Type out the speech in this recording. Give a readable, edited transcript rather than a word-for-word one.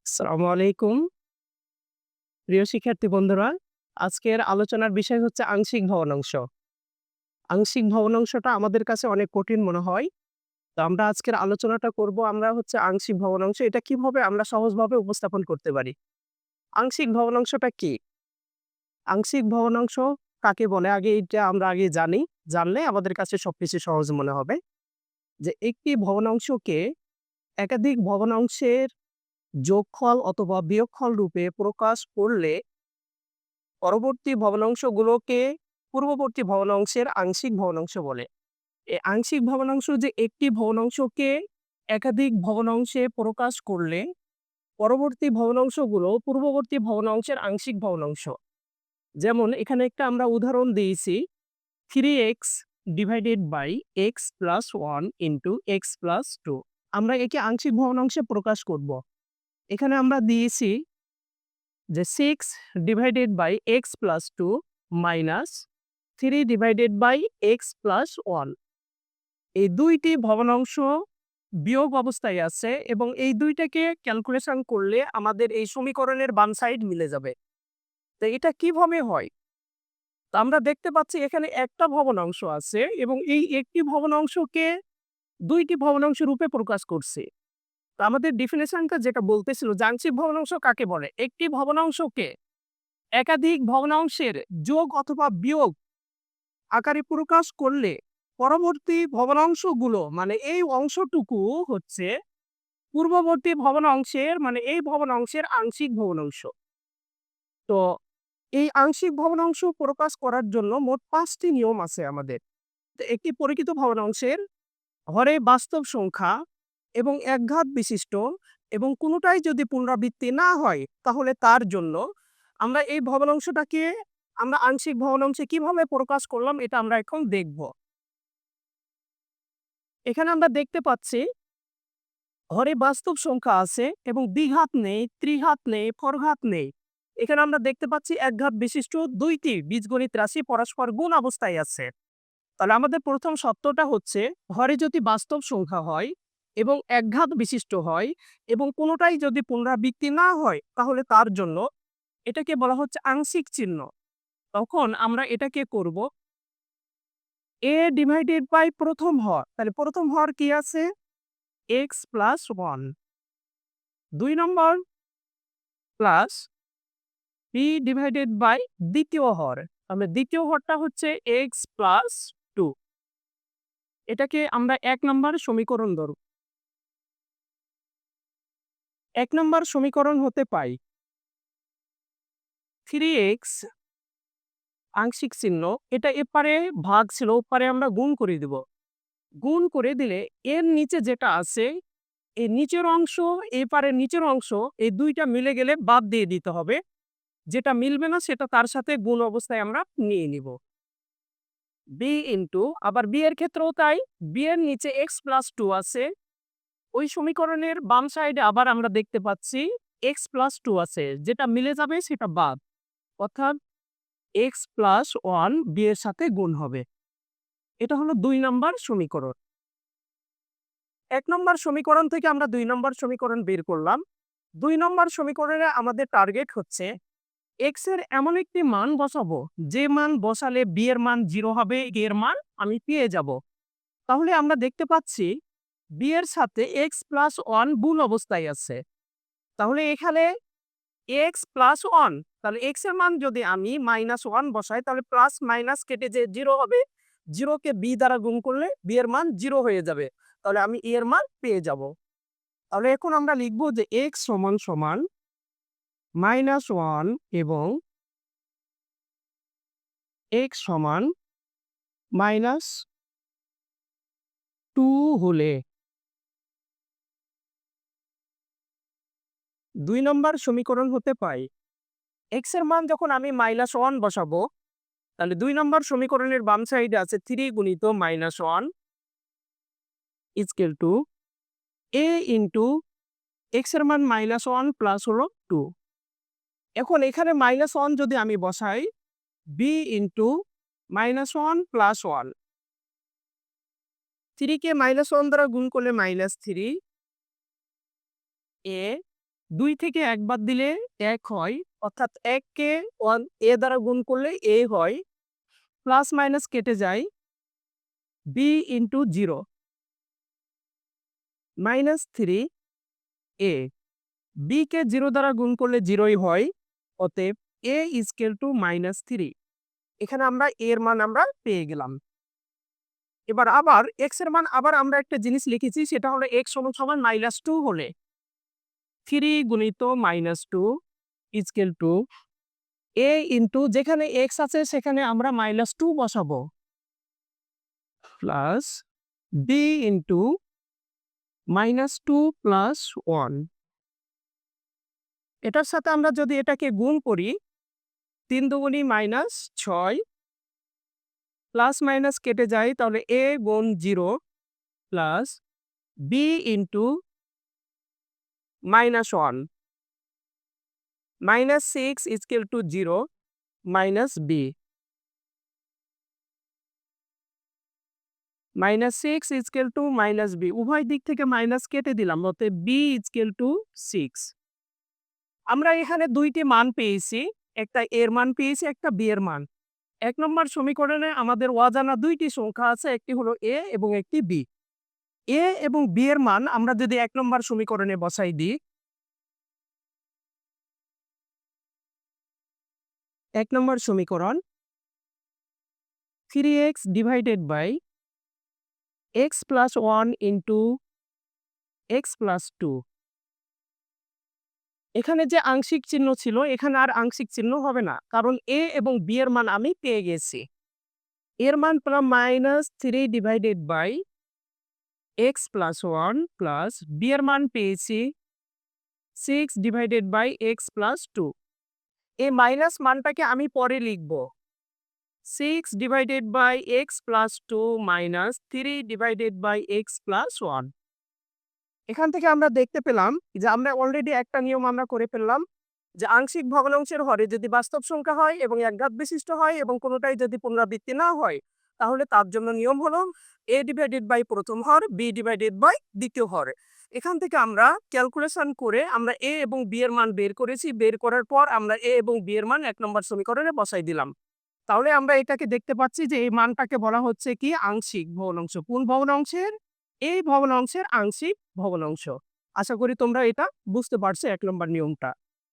আসসালামু আলাইকুম। প্রিয় শিক্ষার্থী বন্ধুরা, আজকের আলোচনার বিষয় হচ্ছে আংশিক ভগ্নাংশ। আংশিক ভগ্নাংশটা আমাদের কাছে অনেক কঠিন মনে হয়। তো আমরা আজকের আলোচনাটা করব আমরা হচ্ছে আংশিক ভগ্নাংশ। এটা কিভাবে আমরা সহজভাবে উপস্থাপন করতে পারি। আংশিক ভগ্নাংশটা কি? আংশিক ভগ্নাংশ কাকে বলে আগে এইটা আমরা আগে জানি। জানলে আমাদের কাছে সবকিছু সহজ মনে হবে। যে একটি ভগ্নাংশকে একাধিক ভগ্নাংশের যোগফল অথবা বিয়োগফল রূপে প্রকাশ করলে পরবর্তী ভগ্নাংশগুলোকে পূর্ববর্তী ভগ্নাংশের আংশিক ভগ্নাংশ বলে। এই আংশিক ভগ্নাংশ যে একটি ভগ্নাংশকে একাধিক ভগ্নাংশে প্রকাশ করলে পরবর্তী ভগ্নাংশগুলো পূর্ববর্তী ভগ্নাংশের আংশিক ভগ্নাংশ। যেমন এখানে একটা আমরা উদাহরণ দিয়েছি 3x divided by x plus 1 into x plus 2। আমরা একে আংশিক ভগ্নাংশে প্রকাশ করব। এখানে আমরা দিয়েছি যে 6 divided by x plus 2 minus 3 divided by x plus 1। এই দুইটি ভগ্নাংশ বিয়োগ অবস্থায় আছে এবং এই দুইটাকে ক্যালকুলেশন করলে আমাদের এই সমীকরণের বাম সাইড মিলে যাবে। তো এটা কিভাবে হয়? তো আমরা দেখতে পাচ্ছি এখানে একটা ভগ্নাংশ আছে এবং এই একটি ভগ্নাংশকে দুইটি ভগ্নাংশ রূপে প্রকাশ করছে। তো আমাদের ডেফিনিশনটা যেটা বলতেছিল যে আংশিক ভগ্নাংশ কাকে বলে? একটি ভগ্নাংশকে একাধিক ভগ্নাংশের যোগ অথবা বিয়োগ আকারে প্রকাশ করলে পরবর্তী ভগ্নাংশগুলো মানে এই অংশটুকু হচ্ছে পূর্ববর্তী ভগ্নাংশের মানে এই ভগ্নাংশের আংশিক ভগ্নাংশ। তো এই আংশিক ভগ্নাংশ প্রকাশ করার জন্য মোট ৫ টি নিয়ম আছে আমাদের। তো একটি পরিচিত ভগ্নাংশের হরে বাস্তব সংখ্যা এবং একঘাত বিশিষ্ট এবং কোনোটাই যদি পুনরাবৃত্তি না হয় তাহলে তার জন্য আমরা এই ভগ্নাংশটাকে আমরা আংশিক ভগ্নাংশে কিভাবে প্রকাশ করলাম এটা আমরা এখন দেখব। এখানে আমরা দেখতে পাচ্ছি হরে বাস্তব সংখ্যা আছে এবং দ্বিঘাত নেই, ত্রিঘাত নেই, ফরঘাত নেই। এখানে আমরা দেখতে পাচ্ছি একঘাত বিশিষ্ট ২ টি বীজগণিত রাশি পরস্পর গুণ অবস্থায় আছে। তাহলে আমাদের প্রথম শর্তটা হচ্ছে হরে যদি বাস্তব সংখ্যা হয় এবং একঘাত বিশিষ্ট হয় এবং কোনোটাই যদি পুনরাবৃত্তি না হয় তাহলে তার জন্য এটাকে বলা হচ্ছে আংশিক চিহ্ন। তখন আমরা এটাকে করব a ডিভাইডেড বাই প্রথম হর। তাহলে প্রথম হর কি আছে? x plus 1। ২ number plus b divided by দ্বিতীয় হর। তাহলে দ্বিতীয় হরটা হচ্ছে x প্লাস 2। এটাকে আমরা ১ নম্বর সমীকরণ ধরব। ১ নম্বর সমীকরণ হতে পাই 3x আংশিক চিহ্ন, এটা এপারে ভাগ ছিল ওপারে আমরা গুণ করে দিব। গুণ করে দিলে এর নিচে যেটা আছে এই নিচের অংশ এপারের নিচের অংশ এই ২ টা মিলে গেলে বাদ দিয়ে দিতে হবে। যেটা মিলবে না সেটা তার সাথে গুণ অবস্থায় আমরা নিয়ে নিব। b ইনটু আবার b এর ক্ষেত্রেও তাই। b এর নিচে x প্লাস 2 আছে। ওই সমীকরণের বাম সাইডে আবার আমরা দেখতে পাচ্ছি x প্লাস 2 আছে। যেটা মিলে যাবে সেটা বাদ। অর্থাৎ x প্লাস 1 b এর সাথে গুণ হবে। এটা হলো ২ নাম্বার সমীকরণ। ১ নম্বর সমীকরণ থেকে আমরা ২ নম্বর সমীকরণ বের করলাম। ২ নম্বর সমীকরণে আমাদের টার্গেট হচ্ছে x এর এমন একটি মান বসাবো, যে মান বসালে b এর মান 0 হবে, a এর মান আমি পেয়ে যাব। তাহলে আমরা দেখতে পাচ্ছি b এর সাথে x প্লাস 1 গুণ অবস্থায় আছে। তাহলে এখানে x প্লাস 1 তাহলে x এর মান যদি আমি -1 বসাই তাহলে প্লাস মাইনাস কেটে যে 0 হবে। 0 কে b দ্বারা গুণ করলে b এর মান 0 হয়ে যাবে। তাহলে আমি a এর মান পেয়ে যাব। তাহলে এখন আমরা লিখব যে x সমান সমান -1 এবং x সমান -2 হলে ২ নম্বর সমীকরণ হতে পাই x এর মান যখন আমি -1 বসাবো তাহলে ২ নম্বর সমীকরণের বাম সাইডে আছে 3 গুণিত -1 equal to a into x এর মান -1 প্লাস হলো 2। এখন এখানে -1 যদি আমি বসাই b ইনটু -1 প্লাস 1। 3 কে -1 দ্বারা গুণ করলে -3 a 2 থেকে 1 বাদ দিলে 1 হয়। অর্থাৎ 1 কে a দ্বারা গুণ করলে a হয়। প্লাস মাইনাস কেটে যায়। b into 0 minus 3a। b কে 0 দ্বারা গুণ করলে 0 ই হয়। অতএব a -3। এখানে আমরা a এর মান আমরা পেয়ে গেলাম। এবার আবার x এর মান আবার আমরা একটা জিনিস লিখেছি, সেটা হলো x সমান -2 হলে 3 গুণিত -2 a ইনটু যেখানে x আছে সেখানে আমরা -2 বসাবো। Plus b into -2 plus 1। এটার সাথে আমরা যদি এটাকে গুণ করি 3 দুগুণী -6 প্লাস মাইনাস কেটে যায়, তাহলে a গুণ 0 plus b into -1 -6 0 minus b -6 minus b উভয় দিক থেকে মাইনাস কেটে দিলাম, অতএব b 6। আমরা এখানে দুইটি মান পেয়েছি, একটা এর মান পেয়েছি, একটা বি এর মান। 1 নম্বর সমীকরণে আমাদের অজানা দুইটি সংখ্যা আছে, একটি হলো a এবং একটি b। a এবং b এর মান আমরা যদি 1 নম্বর সমীকরণে বসাই দিই, 1 নম্বর সমীকরণ 3x divided by x plus 1 into x plus 2। এখানে যে আংশিক চিহ্ন ছিল, এখানে আর আংশিক চিহ্ন হবে না, কারণ a এবং b এর মান আমি পেয়ে গেছি। এর মান পেলাম -3 divided by x plus 1 plus b এর মান পেয়েছি 6 ডিভাইডেড বাই x প্লাস 2। এই মাইনাস মানটাকে আমি পরে লিখব। 6 divided by x plus 2 minus 3 divided by x plus 1। এখান থেকে আমরা দেখতে পেলাম যে আমরা অলরেডি একটা নিয়ম আমরা করে ফেললাম, যে আংশিক ভগ্নাংশের হরে যদি বাস্তব সংখ্যা হয় এবং একঘাত বিশিষ্ট হয় এবং কোনোটাই যদি পুনরাবৃত্তি না হয়, তাহলে তার জন্য নিয়ম হলো a ডিভাইডেড বাই প্রথম হর, b ডিভাইডেড বাই দ্বিতীয় হর। এখান থেকে আমরা ক্যালকুলেশন করে আমরা a এবং b এর মান বের করেছি। বের করার পর আমরা a এবং b এর মান 1 নম্বর সমীকরণে বসাই দিলাম। তাহলে আমরা এটাকে দেখতে পাচ্ছি যে এই মানটাকে বলা হচ্ছে কি আংশিক ভগ্নাংশ। কোন ভগ্নাংশের? এই ভগ্নাংশের আংশিক ভগ্নাংশ। আশা করি তোমরা এটা বুঝতে পারছো 1 নম্বর নিয়মটা।